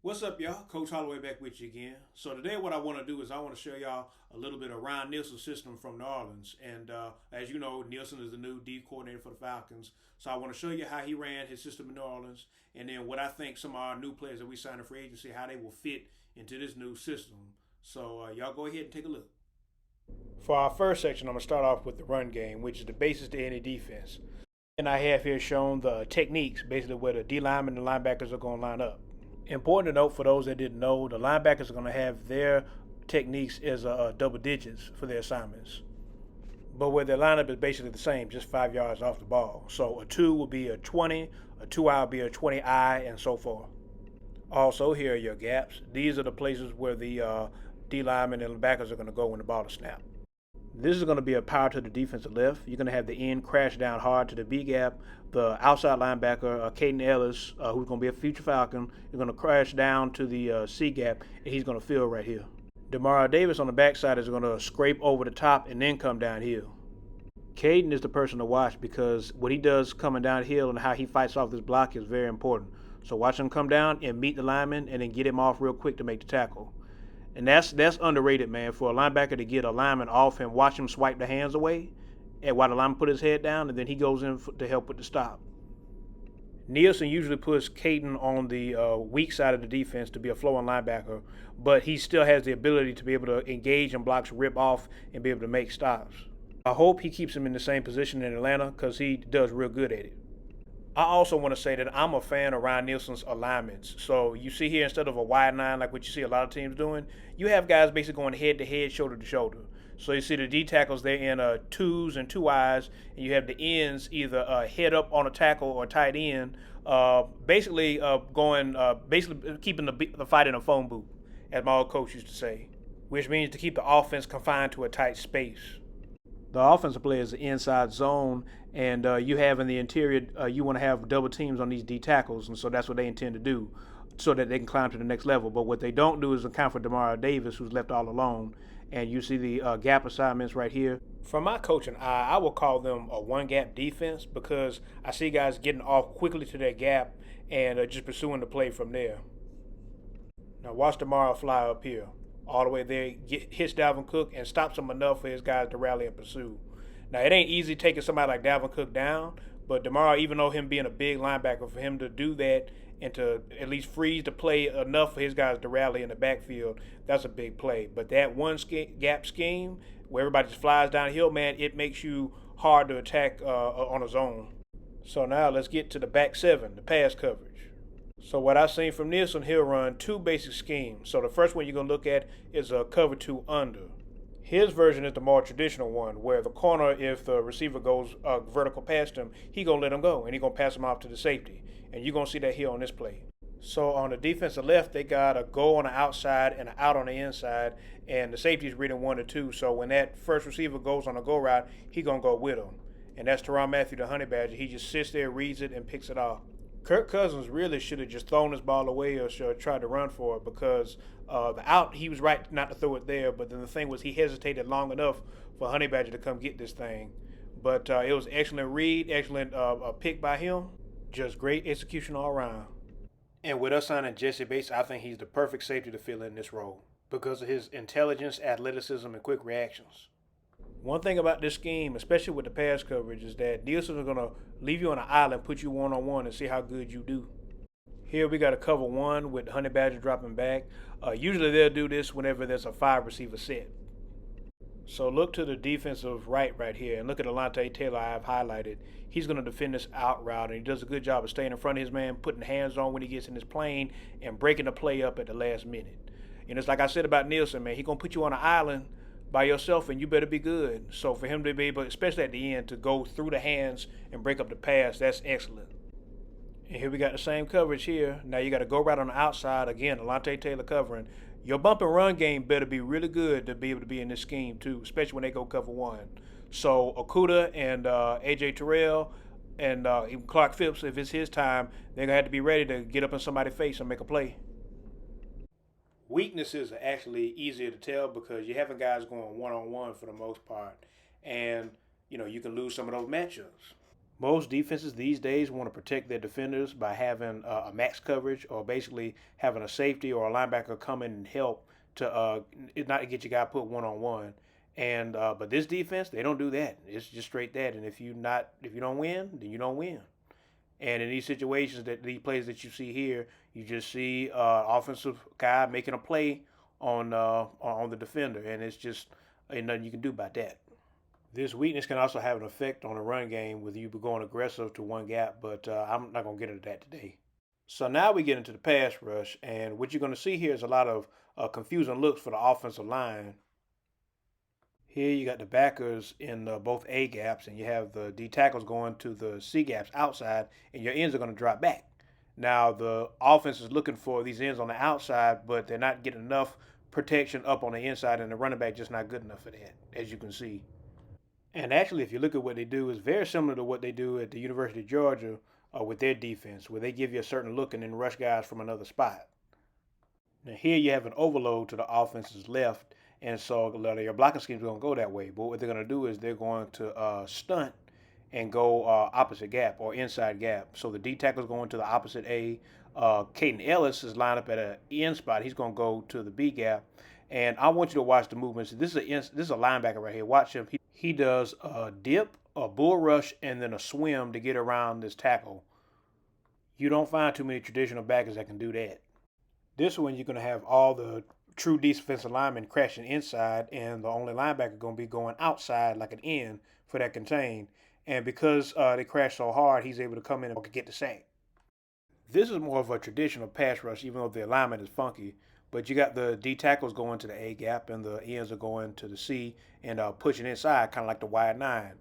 What's up, y'all? Coach Holloway back with you again. So today, what I want to do is I want to show y'all a little bit of Ryan Nielsen's system from New Orleans. And as you know, Nielsen is the new D coordinator for the Falcons. So I want to show you how he ran his system in New Orleans, and then what I think some of our new players that we signed in free agency, how they will fit into this new system. So y'all go ahead and take a look. For our first section, I'm going to start off with the run game, which is the basis to any defense. And I have here shown the techniques, basically where the D linemen and the linebackers are going to line up. Important to note for those that didn't know, the linebackers are going to have their techniques as double digits for their assignments. But where their lineup is basically the same, just 5 yards off the ball. So a 2 will be a 20, a 2-eye will be a 20-eye, and so forth. Also, here are your gaps. These are the places where the D linemen and backers are going to go when the ball is snapped. This is going to be a power to the defensive left. You're going to have the end crash down hard to the B gap. The outside linebacker, Caden Ellis, who's going to be a future Falcon, is going to crash down to the C gap, and he's going to fill right here. Demario Davis on the backside is going to scrape over the top and then come downhill. Caden is the person to watch because what he does coming downhill and how he fights off this block is very important. So watch him come down and meet the lineman and then get him off real quick to make the tackle. And that's underrated, man. For a linebacker to get a lineman off him, watch him swipe the hands away, and while the lineman put his head down, and then he goes in to help with the stop. Nielsen usually puts Caden on the weak side of the defense to be a flowing linebacker, but he still has the ability to be able to engage and blocks rip off and be able to make stops. I hope he keeps him in the same position in Atlanta because he does real good at it. I also want to say that I'm a fan of Ryan Nielsen's alignments. So you see here, instead of a wide nine like what you see a lot of teams doing, you have guys basically going head to head, shoulder to shoulder. So you see the D tackles, they're in twos and two eyes, and you have the ends either head up on a tackle or tight end, basically keeping the fight in a phone booth, as my old coach used to say, which means to keep the offense confined to a tight space. The offensive play is the inside zone, and you have in the interior, you want to have double teams on these D tackles, and so that's what they intend to do, so that they can climb to the next level. But what they don't do is account for Demario Davis, who's left all alone, and you see the gap assignments right here. From my coaching eye, I will call them a one gap defense because I see guys getting off quickly to that gap and just pursuing the play from there. Now watch Demario fly up here all the way there, hits Dalvin Cook and stops him enough for his guys to rally and pursue. Now it ain't easy taking somebody like Dalvin Cook down, but Demario, even though him being a big linebacker, for him to do that and to at least freeze the play enough for his guys to rally in the backfield, that's a big play. But that gap scheme where everybody just flies downhill, man, it makes you hard to attack on a zone. So now let's get to the back seven, the pass coverage. So what I've seen from Nielsen, he'll run two basic schemes. So the first one you're going to look at is a cover two under. His version is the more traditional one, where the corner, if the receiver goes vertical past him, he gonna let him go, and he gonna pass him off to the safety. And you're gonna see that here on this play. So on the defensive left, they got a go on the outside and an out on the inside, and the safety is reading 1 to 2. So when that first receiver goes on a go route, he gonna go with him. And that's Teron Matthew, the honey badger. He just sits there, reads it, and picks it off. Kirk Cousins really should have just thrown his ball away or should have tried to run for it because the out, he was right not to throw it there. But then the thing was he hesitated long enough for Honey Badger to come get this thing. But it was excellent read, excellent pick by him. Just great execution all around. And with us signing Jesse Bates, I think he's the perfect safety to fill in this role because of his intelligence, athleticism, and quick reactions. One thing about this scheme, especially with the pass coverage, is that Nielsen is going to leave you on an island, put you one on one, and see how good you do. Here we got a cover one with Honey Badger dropping back. Usually they'll do this whenever there's a 5 receiver set. So look to the defensive right here, and look at Alontae Taylor I've highlighted. He's going to defend this out route, and he does a good job of staying in front of his man, putting hands on when he gets in his plane, and breaking the play up at the last minute. And it's like I said about Nielsen, man, he's going to put you on an island by yourself, and you better be good. So for him to be able, especially at the end, to go through the hands and break up the pass, that's excellent. And here we got the same coverage here. Now you got to go right on the outside. Again, Alontae Taylor covering. Your bump and run game better be really good to be able to be in this scheme too, especially when they go cover one. So Okuda and AJ Terrell and even Clark Phipps, if it's his time, they're going to have to be ready to get up in somebody's face and make a play. Weaknesses are actually easier to tell because you're having guys going one on one for the most part, and you know you can lose some of those matchups. Most defenses these days want to protect their defenders by having a max coverage, or basically having a safety or a linebacker come in and help to not to get your guy put one on one. And but this defense, they don't do that. It's just straight that. And if you don't win, then you don't win. And in these situations, that these plays that you see here, you just see offensive guy making a play on the defender, and it's just ain't nothing you can do about that. This weakness can also have an effect on the run game with you going aggressive to one gap, but I'm not going to get into that today. So now we get into the pass rush, and what you're going to see here is a lot of confusing looks for the offensive line. Here you got the backers in both A gaps, and you have the D tackles going to the C gaps outside, and your ends are going to drop back. Now the offense is looking for these ends on the outside, but they're not getting enough protection up on the inside, and the running back just not good enough for that, as you can see. And actually, if you look at what they do, it's very similar to what they do at the University of Georgia with their defense, where they give you a certain look and then rush guys from another spot. Now here you have an overload to the offense's left, and so a lot of your blocking schemes are going to go that way. But what they're going to do is they're going to stunt and go opposite gap or inside gap. So the D tackle is going to the opposite A. Caden Ellis is lined up at an end spot. He's going to go to the B gap. And I want you to watch the movements. This is a linebacker right here. Watch him. He does a dip, a bull rush, and then a swim to get around this tackle. You don't find too many traditional backers that can do that. This one, you're going to have all the true defensive linemen crashing inside, and the only linebacker going to be going outside like an end for that contain. And because they crash so hard, he's able to come in and get the sack. This is more of a traditional pass rush, even though the alignment is funky. But you got the D tackles going to the A gap, and the ends are going to the C and pushing inside, kind of like the wide nine.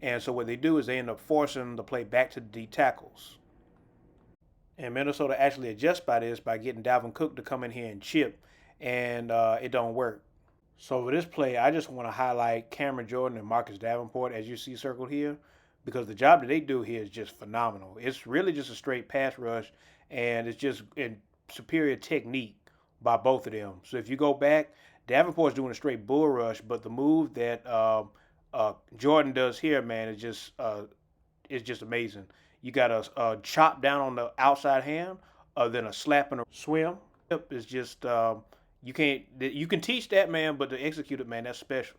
And so what they do is they end up forcing the play back to the D tackles. And Minnesota actually adjusts by this by getting Dalvin Cook to come in here and chip, and it don't work. So for this play, I just want to highlight Cameron Jordan and Marcus Davenport, as you see circled here, because the job that they do here is just phenomenal. It's really just a straight pass rush, and it's just in superior technique by both of them. So if you go back, Davenport's doing a straight bull rush, but the move that Jordan does here, man, is just amazing. You got a chop down on the outside hand, then a slap and a swim. It's just you can teach that, man, but to execute it, man, that's special.